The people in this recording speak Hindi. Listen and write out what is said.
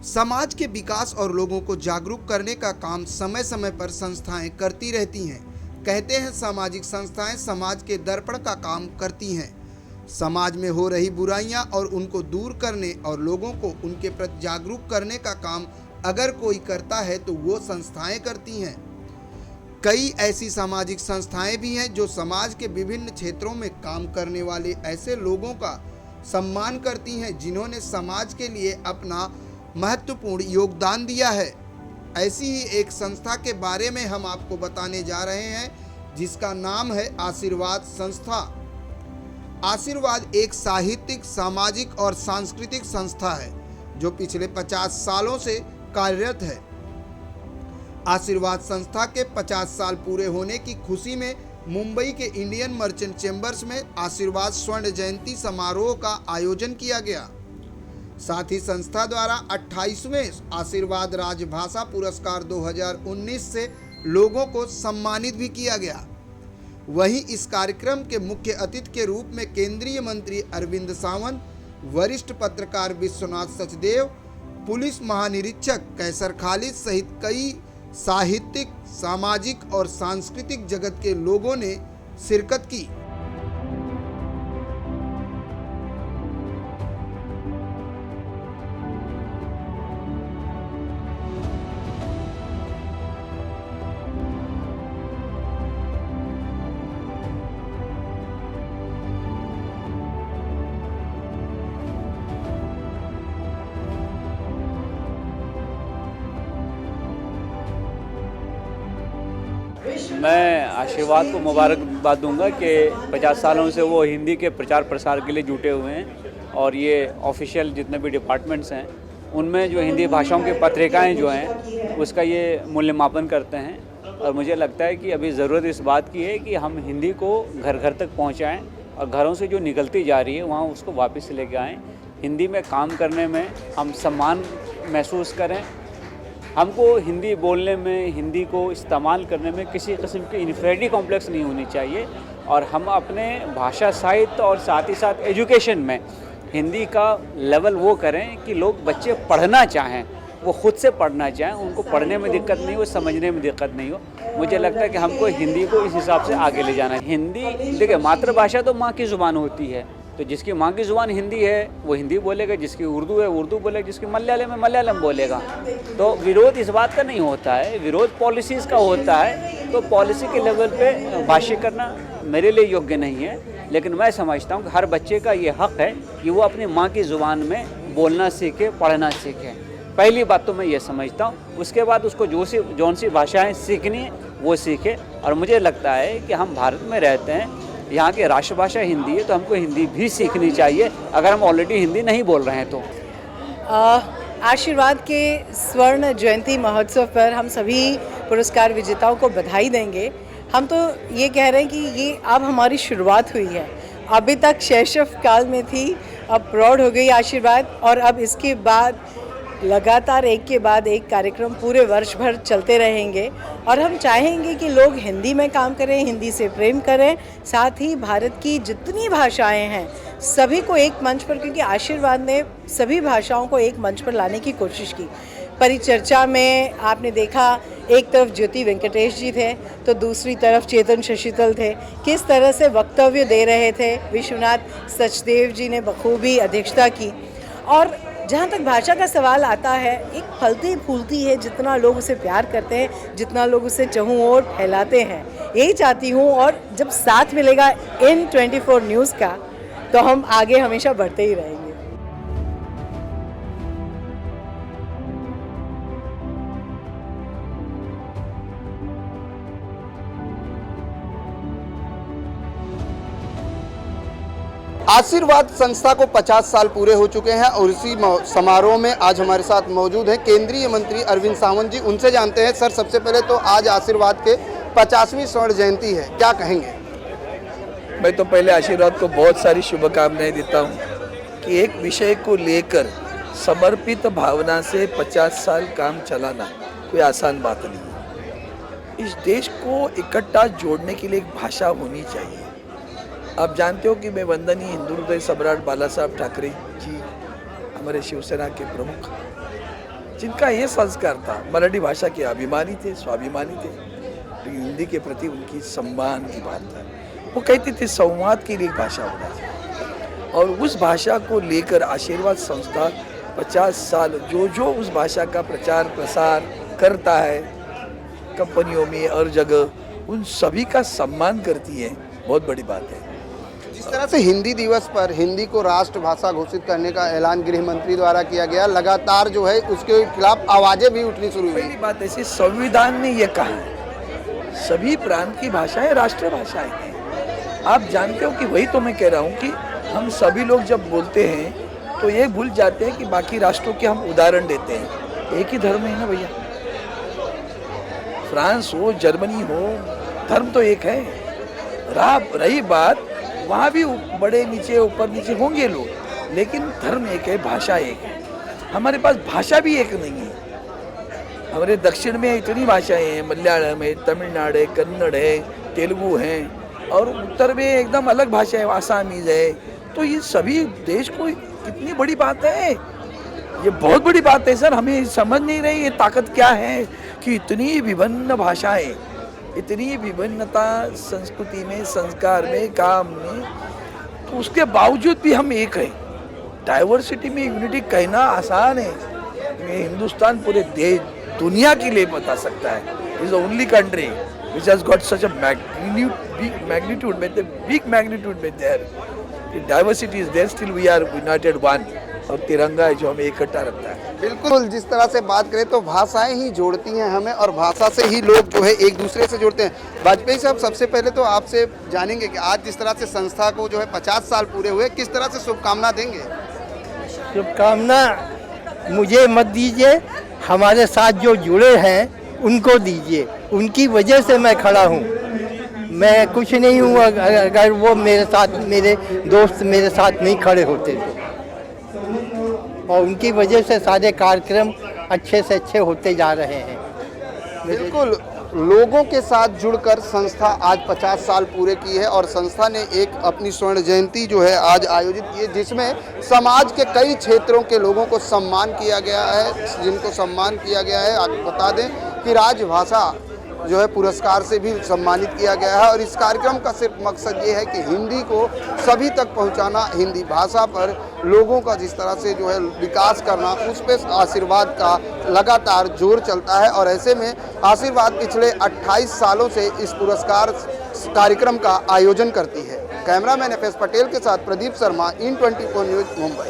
समाज के विकास और लोगों को जागरूक करने का काम समय समय पर संस्थाएं करती रहती हैं। कहते हैं सामाजिक संस्थाएं समाज के दर्पण का काम करती हैं। समाज में हो रही बुराइयां और उनको दूर करने और लोगों को उनके प्रति जागरूक करने का काम अगर कोई करता है तो वो संस्थाएं करती हैं। कई ऐसी सामाजिक संस्थाएं भी हैं जो समाज के विभिन्न क्षेत्रों में काम करने वाले ऐसे लोगों का सम्मान करती हैं जिन्होंने समाज के लिए अपना महत्वपूर्ण योगदान दिया है। ऐसी ही एक संस्था के बारे में हम आपको बताने जा रहे हैं जिसका नाम है आशीर्वाद संस्था। आशीर्वाद एक साहित्यिक, सामाजिक और सांस्कृतिक संस्था है जो पिछले 50 सालों से कार्यरत है। आशीर्वाद संस्था के 50 साल पूरे होने की खुशी में मुंबई के इंडियन मर्चेंट चैम्बर्स में आशीर्वाद स्वर्ण जयंती समारोह का आयोजन किया गया। साथ ही संस्था द्वारा 28वें आशीर्वाद राजभाषा पुरस्कार 2019 से लोगों को सम्मानित भी किया गया। वहीं इस कार्यक्रम के मुख्य अतिथि के रूप में केंद्रीय मंत्री अरविंद सावंत, वरिष्ठ पत्रकार विश्वनाथ सचदेव, पुलिस महानिरीक्षक कैसर खालिद सहित कई साहित्यिक, सामाजिक और सांस्कृतिक जगत के लोगों ने शिरकत की। मैं आशीर्वाद को मुबारकबाद दूंगा कि 50 सालों से वो हिंदी के प्रचार प्रसार के लिए जुटे हुए हैं और ये ऑफिशियल जितने भी डिपार्टमेंट्स हैं उनमें जो हिंदी भाषाओं की पत्रिकाएं जो हैं उसका ये मूल्यमापन करते हैं। और मुझे लगता है कि अभी ज़रूरत इस बात की है कि हम हिंदी को घर घर तक पहुंचाएं और घरों से जो निकलती जा रही है वहाँ उसको वापस लेके आएँ। हिंदी में काम करने में हम सम्मान महसूस करें। हमको हिंदी बोलने में, हिंदी को इस्तेमाल करने में किसी किस्म की इन्फेरिटी कॉम्प्लेक्स नहीं होनी चाहिए और हम अपने भाषा साहित्य और साथ ही साथ एजुकेशन में हिंदी का लेवल वो करें कि लोग बच्चे पढ़ना चाहें, वो खुद से पढ़ना चाहें, उनको पढ़ने में दिक्कत नहीं हो, समझने में दिक्कत नहीं हो। मुझे लगता है कि हमको हिंदी को इस हिसाब से आगे ले जाना है। हिंदी देखिए, मातृभाषा तो माँ की ज़ुबान होती है, तो जिसकी माँ की ज़ुबान हिंदी है वो हिंदी बोलेगा, जिसकी उर्दू है उर्दू बोलेगा, जिसकी मलयालम है मलयालम बोलेगा। तो विरोध इस बात का नहीं होता है, विरोध पॉलिसीज़ का होता है। तो पॉलिसी के लेवल पे भाष्य करना मेरे लिए योग्य नहीं है, लेकिन मैं समझता हूँ कि हर बच्चे का ये हक़ है कि वो अपनी माँ की ज़ुबान में बोलना सीखे, पढ़ना सीखे। पहली बात तो मैं ये समझता हूँ। उसके बाद उसको जौन सी भाषाएँ सीखनी है वो सीखे। और मुझे लगता है कि हम भारत में रहते हैं, यहाँ की राष्ट्रभाषा हिंदी है, तो हमको हिंदी भी सीखनी चाहिए अगर हम ऑलरेडी हिंदी नहीं बोल रहे हैं तो। आशीर्वाद के स्वर्ण जयंती महोत्सव पर हम सभी पुरस्कार विजेताओं को बधाई देंगे। हम तो ये कह रहे हैं कि ये अब हमारी शुरुआत हुई है। अभी तक शैशव काल में थी, अब प्रौढ़ हो गई आशीर्वाद, और अब इसके बाद लगातार एक के बाद एक कार्यक्रम पूरे वर्ष भर चलते रहेंगे। और हम चाहेंगे कि लोग हिंदी में काम करें, हिंदी से प्रेम करें, साथ ही भारत की जितनी भाषाएं हैं सभी को एक मंच पर, क्योंकि आशीर्वाद ने सभी भाषाओं को एक मंच पर लाने की कोशिश की। परिचर्चा में आपने देखा, एक तरफ ज्योति वेंकटेश जी थे तो दूसरी तरफ चेतन शशितल थे, किस तरह से वक्तव्य दे रहे थे। विश्वनाथ सचदेव जी ने बखूबी अध्यक्षता की। और जहाँ तक भाषा का सवाल आता है, एक फलती फूलती है, जितना लोग उसे प्यार करते हैं, जितना लोग उसे चहुँ ओर फैलाते हैं, यही चाहती हूँ। और जब साथ मिलेगा इन 24 न्यूज़ का तो हम आगे हमेशा बढ़ते ही रहेंगे। आशीर्वाद संस्था को 50 साल पूरे हो चुके हैं और इसी समारोह में आज हमारे साथ मौजूद हैं केंद्रीय मंत्री अरविंद सावंत जी। उनसे जानते हैं। सर, सबसे पहले तो आज आशीर्वाद के 50वीं स्वर्ण जयंती है, क्या कहेंगे? मैं तो पहले आशीर्वाद को बहुत सारी शुभकामनाएं देता हूं कि एक विषय को लेकर समर्पित भावना से 50 साल काम चलाना कोई आसान बात नहीं है। इस देश को इकट्ठा जोड़ने के लिए एक भाषा होनी चाहिए। आप जानते हो कि मैं वंदनीय हिंदू हृदय सम्राट बाला साहब ठाकरे जी, हमारे शिवसेना के प्रमुख, जिनका ये संस्कार था, मराठी भाषा के अभिमानी थे, स्वाभिमानी थे, लेकिन हिंदी के प्रति उनकी सम्मान की बात था। वो कहते थे संवाद के लिए एक भाषा होना चाहिए, और उस भाषा को लेकर आशीर्वाद संस्था 50 साल जो उस भाषा का प्रचार प्रसार करता है कंपनियों में और जगह, उन सभी का सम्मान करती है। बहुत बड़ी बात है। जिस तरह से हिंदी दिवस पर हिंदी को राष्ट्रभाषा घोषित करने का ऐलान गृह मंत्री द्वारा किया गया, लगातार जो है उसके खिलाफ आवाजें भी उठनी शुरू हुई। पहली बात ऐसी, संविधान ने ये कहा है सभी प्रांत की भाषाएं राष्ट्रभाषाएं हैं। आप जानते हो कि वही तो मैं कह रहा हूँ कि हम सभी लोग जब बोलते हैं तो ये भूल जाते हैं कि बाकी राष्ट्रों के हम उदाहरण देते हैं। एक ही धर्म है ना भैया, फ्रांस हो जर्मनी हो, धर्म तो एक है। रही बात, वहाँ भी बड़े नीचे ऊपर नीचे होंगे लोग, लेकिन धर्म एक है, भाषा एक है। हमारे पास भाषा भी एक नहीं है। हमारे दक्षिण में इतनी भाषाएं हैं, मलयालम है, तमिलनाडु है, कन्नड़ है, तेलुगु है, और उत्तर में एकदम अलग भाषा है, आसामीज है। तो ये सभी देश को कितनी बड़ी बात है, ये बहुत बड़ी बात है सर। हमें समझ नहीं रही ये ताकत क्या है कि इतनी विभिन्न भाषाएं, इतनी विभिन्नता संस्कृति में, संस्कार में, काम में, तो उसके बावजूद भी हम एक हैं। डाइवर्सिटी में यूनिटी कहना आसान है, ये हिंदुस्तान पूरे देश दुनिया के लिए बता सकता है। Is the only country which has got such a big magnitude में there. Diversity is there, still we are united one. और तिरंगा है जो हमें इकट्ठा रखता है। बिल्कुल, जिस तरह से बात करें तो भाषाएं ही जोड़ती हैं हमें, और भाषा से ही लोग जो है एक दूसरे से जुड़ते हैं। वाजपेयी साहब, सबसे पहले तो आपसे जानेंगे कि आज जिस तरह से संस्था को जो है 50 साल पूरे हुए, किस तरह से शुभकामना देंगे? शुभकामना मुझे मत दीजिए, हमारे साथ जो जुड़े हैं उनको दीजिए। उनकी वजह से मैं खड़ा हूँ, मैं कुछ नहीं हूँ। अगर वो मेरे साथ, मेरे दोस्त मेरे साथ नहीं खड़े होते तो, और उनकी वजह से सारे कार्यक्रम अच्छे से अच्छे होते जा रहे हैं। बिल्कुल, लोगों के साथ जुड़कर संस्था आज 50 साल पूरे की है, और संस्था ने एक अपनी स्वर्ण जयंती जो है आज आयोजित की है, जिसमें समाज के कई क्षेत्रों के लोगों को सम्मान किया गया है। जिनको सम्मान किया गया है, आप बता दें कि राजभाषा जो है पुरस्कार से भी सम्मानित किया गया है। और इस कार्यक्रम का सिर्फ मकसद ये है कि हिंदी को सभी तक पहुंचाना, हिंदी भाषा पर लोगों का जिस तरह से जो है विकास करना, उस पर आशीर्वाद का लगातार जोर चलता है। और ऐसे में आशीर्वाद पिछले 28 सालों से इस पुरस्कार कार्यक्रम का आयोजन करती है। कैमरामैन FS पटेल के साथ प्रदीप शर्मा, IN24 न्यूज़, मुंबई।